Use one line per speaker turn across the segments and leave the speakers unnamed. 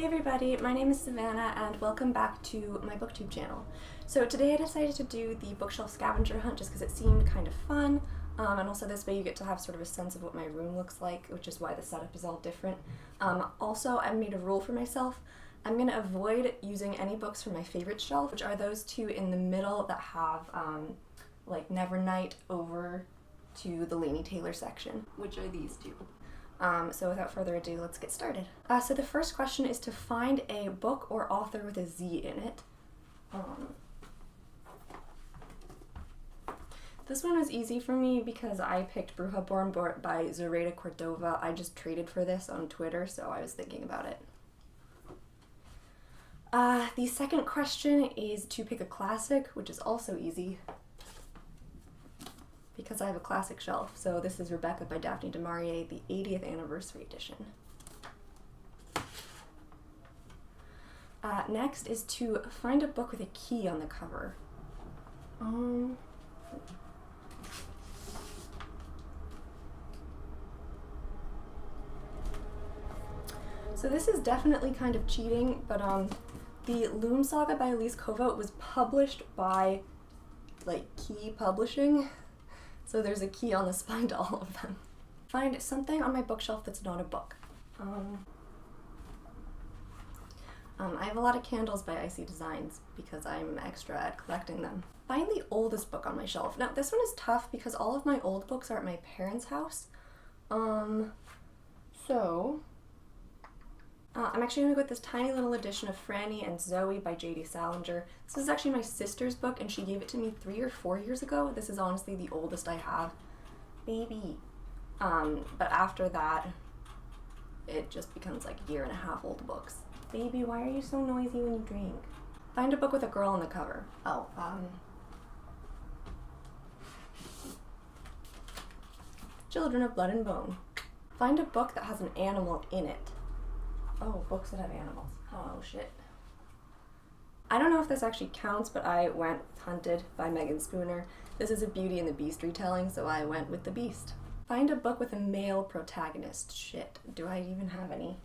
Hey everybody, my name is Savannah and welcome back to my booktube channel. So today I decided to do the bookshelf scavenger hunt just because it seemed kind of fun, and also this way you get to have sort of a sense of what my room looks like, which is why the setup is all different. Also, I made a rule for myself. I'm going to avoid using any books from my favorite shelf, which are those two in the middle that have like Nevernight over to the Laini Taylor section, which are these two. So without further ado, let's get started. So the first question is to find a book or author with a Z in it. This one was easy for me because I picked Bruja Born by Zoraida Cordova. I just traded for this on Twitter, so I was thinking about it. The second question is to pick a classic, which is also easy because I have a classic shelf. So this is Rebecca by Daphne du Maurier, the 80th anniversary edition. Next is to find a book with a key on the cover. So this is definitely kind of cheating, but the Loom Saga by Elise Kova was published by Key Publishing. So there's a key on the spine to all of them. Find something on my bookshelf that's not a book. I have a lot of candles by Icy Designs because I'm extra at collecting them. Find the oldest book on my shelf. Now this one is tough because all of my old books are at my parents' house. I'm actually gonna go with this tiny little edition of Franny and Zoe by J.D. Salinger. This is actually my sister's book and she gave it to me 3 or 4 years ago. This is honestly the oldest I have. Baby. But after that, it just becomes like 1.5 year old books. Baby, why are you so noisy when you drink? Find a book with a girl on the cover. Children of Blood and Bone. Find a book that has an animal in it. Oh, books that have animals. Oh, shit. I don't know if this actually counts, but I went with Hunted by Megan Spooner. This is a Beauty and the Beast retelling, so I went with The Beast. Find a book with a male protagonist. Shit, do I even have any?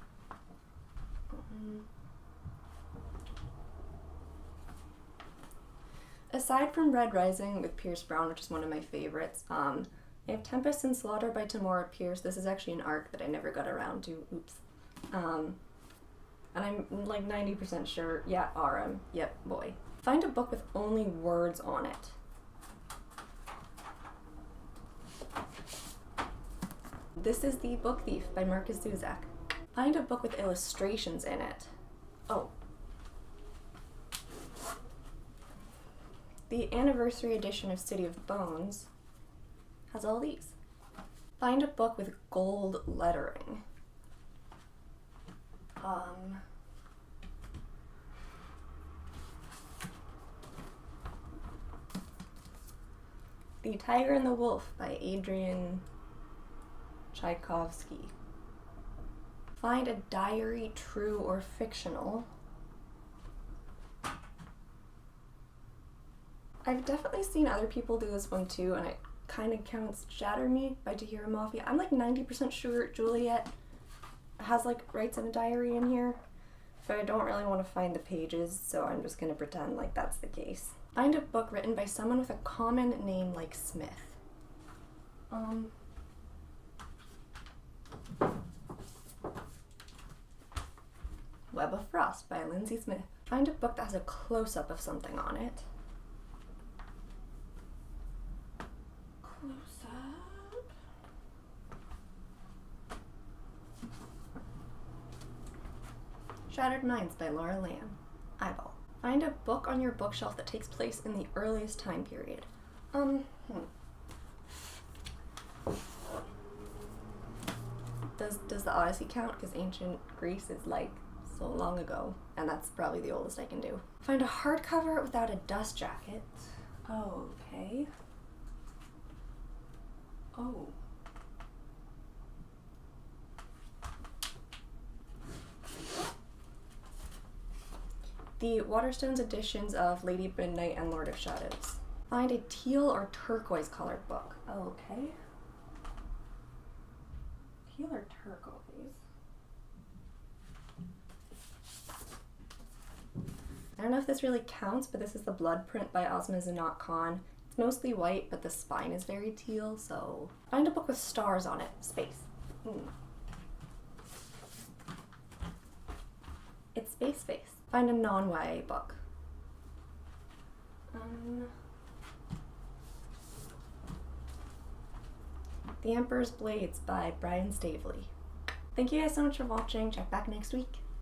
Aside from Red Rising with Pierce Brown, which is one of my favorites, I have Tempest and Slaughter by Tamora Pierce. This is actually an arc that I never got around to. Oops. And I'm like 90% sure, yeah, RM, yep, boy. Find a book with only words on it. This is The Book Thief by Marcus Zuzak. Find a book with illustrations in it. Oh. The anniversary edition of City of Bones has all these. Find a book with gold lettering. The Tiger and the Wolf by Adrian Tchaikovsky. Find a diary, true or fictional. I've definitely seen other people do this one too, and it kind of counts. Shatter Me by Tahira Mafia. I'm like 90% sure Juliet has writes in a diary in here, but I don't really want to find the pages, so I'm just gonna pretend like that's the case. Find a book written by someone with a common name like Smith. Web of Frost by Lindsay Smith. Find a book that has a close-up of something on it. Shattered Minds by Laura Lamb. Eyeball. Find a book on your bookshelf that takes place in the earliest time period. Does the Odyssey count? Because ancient Greece is so long ago, and that's probably the oldest I can do. Find a hardcover without a dust jacket. Okay. Oh. The Waterstones editions of Lady Midnight and Lord of Shadows. Find a teal or turquoise colored book. Okay. Teal or turquoise? I don't know if this really counts, but this is The Blood Print by Ozma Zanat Khan. It's mostly white, but the spine is very teal, so... Find a book with stars on it. Space. It's space. Find a non-YA book. The Emperor's Blades by Brian Staveley. Thank you guys so much for watching. Check back next week.